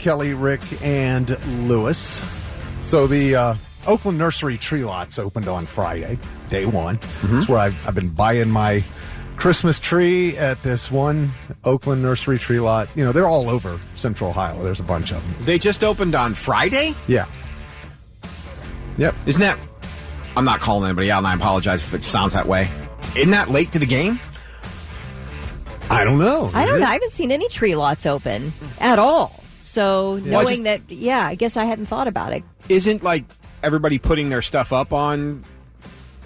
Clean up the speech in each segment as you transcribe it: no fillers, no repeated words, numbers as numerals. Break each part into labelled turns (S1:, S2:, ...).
S1: Kelly, Rick, and Lewis. So the Oakland Nursery tree lots opened on Friday, day one. That's where I've been buying my Christmas tree at this one Oakland Nursery tree lot. You know, they're all over Central Ohio. There's a bunch of them.
S2: They just opened on Friday?
S1: Yeah. Yep.
S2: Isn't that... I'm not calling anybody out, and I apologize if it sounds that way. Isn't that late to the game?
S1: I don't know.
S3: I don't know. I haven't seen any tree lots open at all. So knowing that, I guess I hadn't thought about it.
S2: Isn't, like, everybody putting their stuff up on...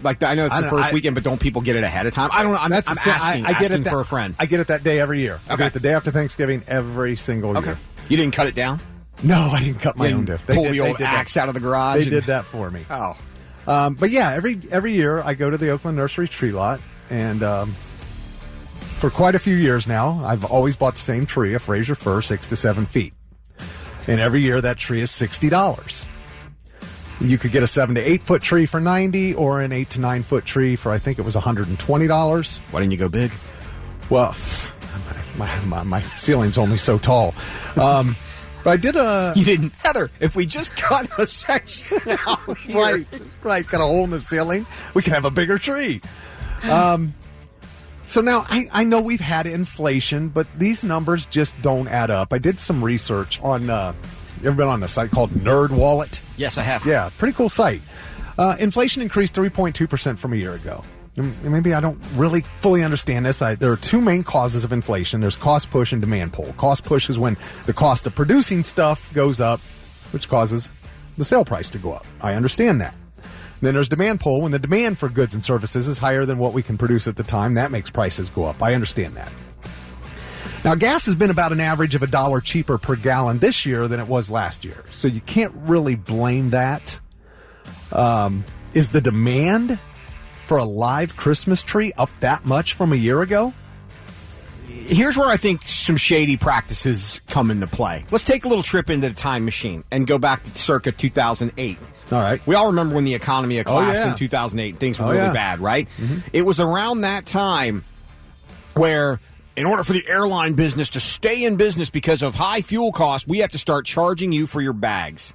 S2: Like, I know it's the first weekend, but don't people get it ahead of time? I don't know. I'm asking for a friend.
S1: I get it that day every year. I get it the day after Thanksgiving every single year.
S2: You didn't cut it down?
S1: No, I didn't cut my own dip.
S2: Pull the old axe out of the garage?
S1: They did that for me.
S2: Oh.
S1: But yeah, every year I go to the Oakland Nursery tree lot, and for quite a few years now, I've always bought the same tree, a Fraser fir, 6 to 7 feet. And every year that tree is $60. You could get a 7 to 8 foot tree for $90, or an 8 to 9 foot tree for, I think it was $120.
S2: Why didn't you go big?
S1: Well, my ceiling's only so tall. But I did
S2: You didn't, Heather. If we just cut a section out here,
S1: right, got a hole in the ceiling, we can have a bigger tree. So now I know we've had inflation, but these numbers just don't add up. I did some research on. You ever been on a site called NerdWallet?
S2: Yes, I have.
S1: Yeah, pretty cool site. Inflation increased 3.2% from a year ago. Maybe I don't really fully understand this. There are two main causes of inflation. There's cost push and demand pull. Cost push is when the cost of producing stuff goes up, which causes the sale price to go up. I understand that. Then there's demand pull. When the demand for goods and services is higher than what we can produce at the time, that makes prices go up. I understand that. Now, gas has been about an average of $1 cheaper per gallon this year than it was last year. So you can't really blame that. Is the demand for a live Christmas tree up that much from a year ago?
S2: Here's where I think some shady practices come into play. Let's take a little trip into the time machine and go back to circa 2008.
S1: All right.
S2: We all remember when the economy collapsed in 2008. Things were really bad, right? Mm-hmm. It was around that time where, in order for the airline business to stay in business because of high fuel costs, we have to start charging you for your bags.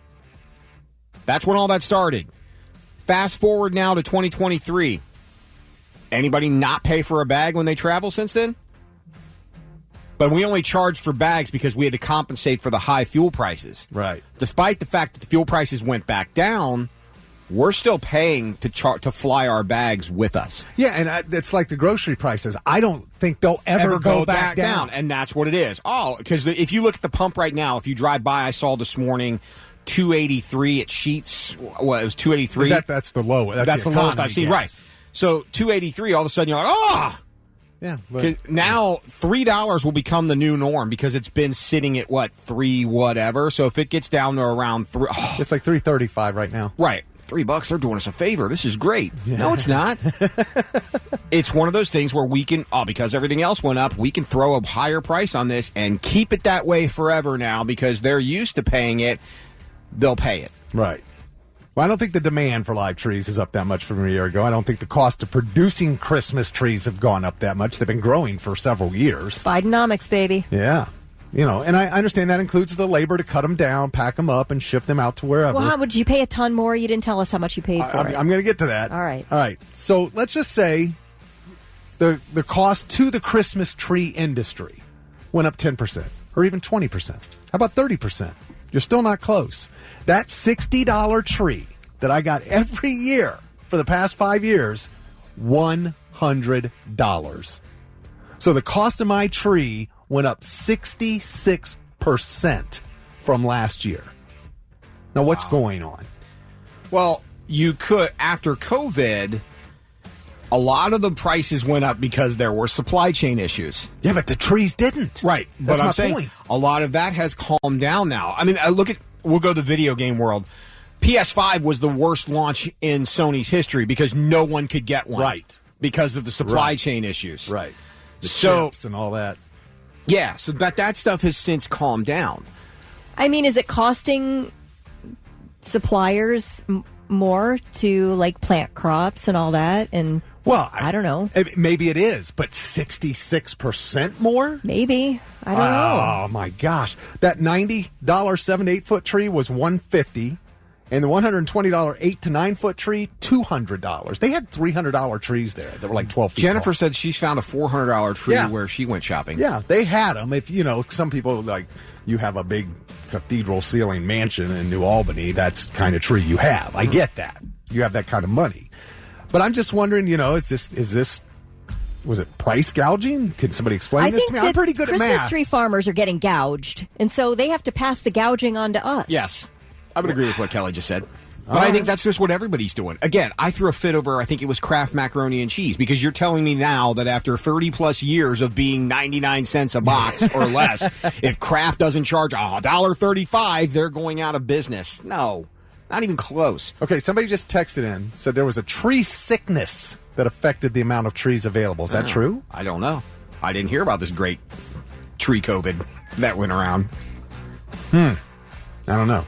S2: That's when all that started. Fast forward now to 2023. Anybody not pay for a bag when they travel since then? But we only charged for bags because we had to compensate for the high fuel prices.
S1: Right.
S2: Despite the fact that the fuel prices went back down, we're still paying to fly our bags with us.
S1: Yeah, and it's like the grocery prices. I don't think they'll ever go back down.
S2: And that's what it is. Oh, because if you look at the pump right now, if you drive by, I saw this morning, $2.83 at Sheetz. Well, it was $2.83.
S1: That's the low.
S2: That's the lowest I've seen. Gas. Right. So $2.83, all of a sudden you're like, oh!
S1: Yeah.
S2: Now $3 will become the new norm because it's been sitting at, $3 whatever. So if it gets down to around $3... Oh.
S1: It's like $3.35 right now.
S2: Right. $3, they're doing us a favor. This is great. Yeah. No, it's not. It's one of those things where we can, because everything else went up, we can throw a higher price on this and keep it that way forever now because they're used to paying it. They'll pay it.
S1: Right. Well, I don't think the demand for live trees is up that much from a year ago. I don't think the cost of producing Christmas trees have gone up that much. They've been growing for several years.
S3: Bidenomics, baby.
S1: Yeah. And I understand that includes the labor to cut them down, pack them up, and ship them out to wherever.
S3: Well, how would you pay a ton more? You didn't tell us how much you paid for it.
S1: I'm going to get to that.
S3: All right.
S1: So let's just say the cost to the Christmas tree industry went up 10% or even 20%. How about 30%? You're still not close. That $60 tree that I got every year for the past 5 years, $100. So the cost of my tree went up 66% from last year. Now, what's going on?
S2: Well, you could, after COVID, a lot of the prices went up because there were supply chain issues.
S1: Yeah, but the trees didn't.
S2: Right.
S1: That's
S2: but I'm
S1: my
S2: saying
S1: point.
S2: A lot of that has calmed down now. I mean, we'll go to the video game world. PS5 was the worst launch in Sony's history because no one could get one.
S1: Right.
S2: Because of the supply chain issues.
S1: Right. The chips and all that.
S2: Yeah, so that stuff has since calmed down.
S3: I mean, is it costing suppliers more to, plant crops and all that? And
S1: Well,
S3: I don't know.
S1: Maybe it is, but 66% more?
S3: Maybe. I don't know.
S1: Oh, my gosh. That $90 7 to 8 foot tree was $150, and the $120 8 to 9 foot tree, $200. They had $300 trees there that were like 12 feet
S2: Jennifer
S1: tall.
S2: said she's found a $400 tree where she went shopping.
S1: Yeah, they had them. If, some people, like, you have a big cathedral ceiling mansion in New Albany, that's the kind of tree you have. I get that. You have that kind of money. But I'm just wondering, is this was it price gouging? Can somebody explain this to me? I'm pretty good at math.
S3: Christmas tree farmers are getting gouged, and so they have to pass the gouging on to us.
S2: Yes. I would agree with what Kelly just said. But I think that's just what everybody's doing. Again, I threw a fit over, I think it was Kraft macaroni and cheese, because you're telling me now that after 30-plus years of being 99 cents a box or less, if Kraft doesn't charge $1.35, they're going out of business. No. Not even close.
S1: Okay, somebody just texted in, said there was a tree sickness that affected the amount of trees available. Is that true?
S2: I don't know. I didn't hear about this great tree COVID that went around.
S1: I don't know.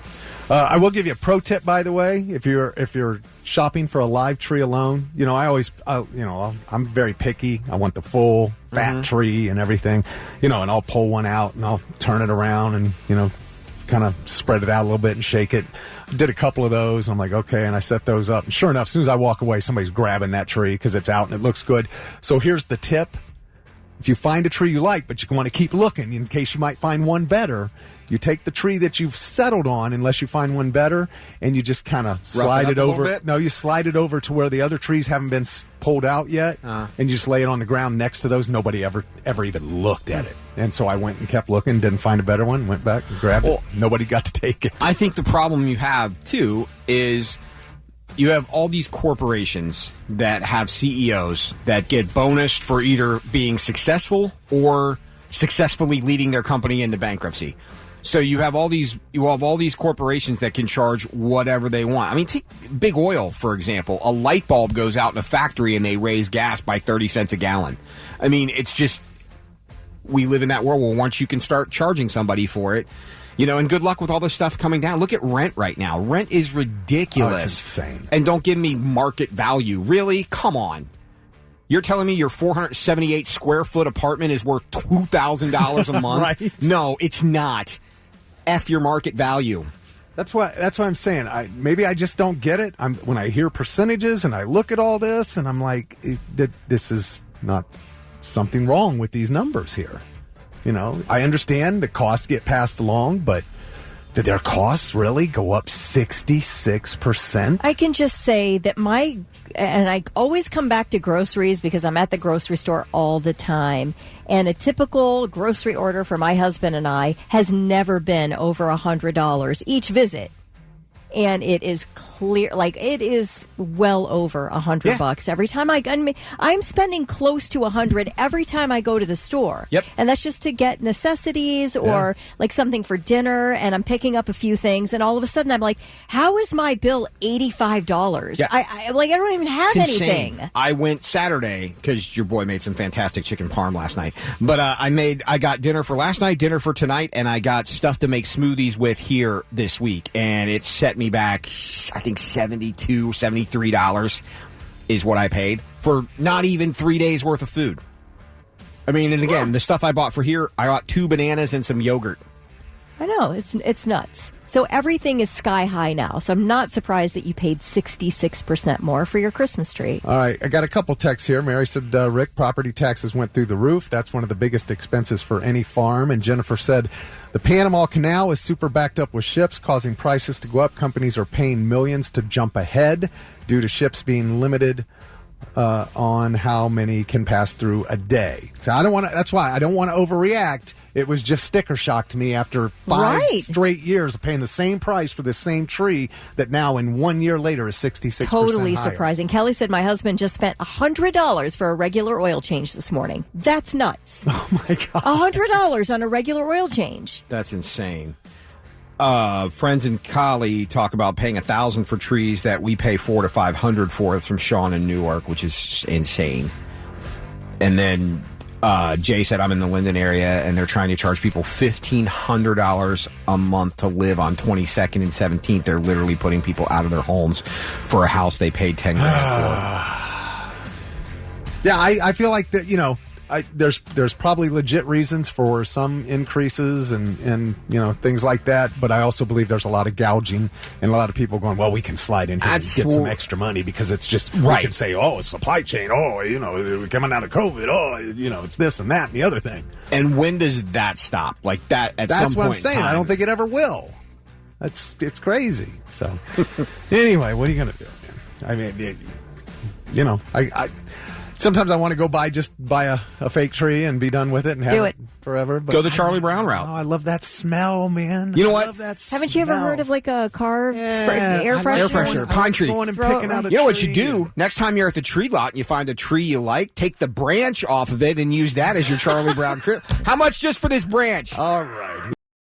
S1: I will give you a pro tip, by the way, if you're shopping for a live tree alone. I always, I'm very picky. I want the full fat tree and everything, and I'll pull one out and I'll turn it around and, kind of spread it out a little bit and shake it. Did a couple of those, and I'm like, okay, and I set those up. And sure enough, as soon as I walk away, somebody's grabbing that tree because it's out and it looks good. So here's the tip. If you find a tree you like, but you want to keep looking in case you might find one better, you take the tree that you've settled on, unless you find one better, and you just kind of slide it over. No, you slide it over to where the other trees haven't been pulled out yet, and you just lay it on the ground next to those. Nobody ever even looked at it. And so I went and kept looking, didn't find a better one, went back and grabbed it. Nobody got to take it.
S2: I think the problem you have, too, is you have all these corporations that have CEOs that get bonused for either being successful or successfully leading their company into bankruptcy. So you have all these corporations that can charge whatever they want. I mean, take Big Oil, for example. A light bulb goes out in a factory and they raise gas by 30 cents a gallon. I mean, it's just, we live in that world where once you can start charging somebody for it, and good luck with all this stuff coming down. Look at rent right now. Rent is ridiculous.
S1: Oh, it's insane.
S2: And don't give me market value. Really? Come on. You're telling me your 478 square foot apartment is worth $2,000 a month?
S1: Right.
S2: No, it's not. F your market value.
S1: That's what I'm saying. Maybe I just don't get it. When I hear percentages and I look at all this, and I'm like, this is not something wrong with these numbers here. I understand the costs get passed along, but did their costs really go up 66%?
S3: I can just say that and I always come back to groceries because I'm at the grocery store all the time. And a typical grocery order for my husband and I has never been over $100 each visit. And it is clear, it is well over $100 every time I'm spending close to $100 every time I go to the store.
S2: Yep.
S3: And that's just to get necessities or like something for dinner. And I'm picking up a few things, and all of a sudden I'm like, how is my bill $85?
S2: Yeah.
S3: I don't even have anything.
S2: I went Saturday because your boy made some fantastic chicken parm last night. But I got dinner for last night, dinner for tonight, and I got stuff to make smoothies with here this week, and it set me back, I think $72, $73 is what I paid for not even 3 days worth of food. I mean, and again, the stuff I bought for here, I got 2 bananas and some yogurt.
S3: I know, it's nuts. So everything is sky high now. So I'm not surprised that you paid 66% more for your Christmas tree.
S1: All right, I got a couple texts here. Mary said, Rick, property taxes went through the roof. That's one of the biggest expenses for any farm. And Jennifer said, the Panama Canal is super backed up with ships, causing prices to go up. Companies are paying millions to jump ahead due to ships being limited on how many can pass through a day. So that's why I don't want to overreact. It was just sticker shock to me after 5 straight years of paying the same price for the same tree that now in 1 year later is 66%
S3: Totally
S1: higher.
S3: surprising. Kelly said my husband just spent $100 for a regular oil change this morning. That's nuts.
S1: Oh, my God.
S3: $100 on a regular oil change.
S2: That's insane. Friends in Cali talk about paying $1,000 for trees that we pay $400 to $500 for. It's from Sean in Newark, which is insane. And then Jay said, I'm in the Linden area, and they're trying to charge people $1,500 a month to live on 22nd and 17th. They're literally putting people out of their homes for a house they paid $10,000 for.
S1: Yeah, I feel like that. There's probably legit reasons for some increases and things like that, but I also believe there's a lot of gouging and a lot of people going, well, we can slide in here and get some extra money because it's just right. We can say, oh, it's supply chain, we're coming out of COVID, it's this and that and the other thing.
S2: And when does that stop? Like that at some point?
S1: That's what I'm saying. I don't think it ever will. It's crazy. So anyway, what are you going to do, man? I mean, I sometimes I want to go buy a fake tree and be done with it and have it forever. But
S2: go the Charlie Brown route.
S1: I love that smell, man.
S2: You know what?
S1: I love that
S3: Haven't you ever heard of like a car air freshener?
S2: Air freshener, pine tree.
S1: Going and picking out a
S2: you know what you do? Next time you're at the tree lot and you find a tree you like, take the branch off of it and use that as your Charlie Brown. How much just for this branch?
S1: All right.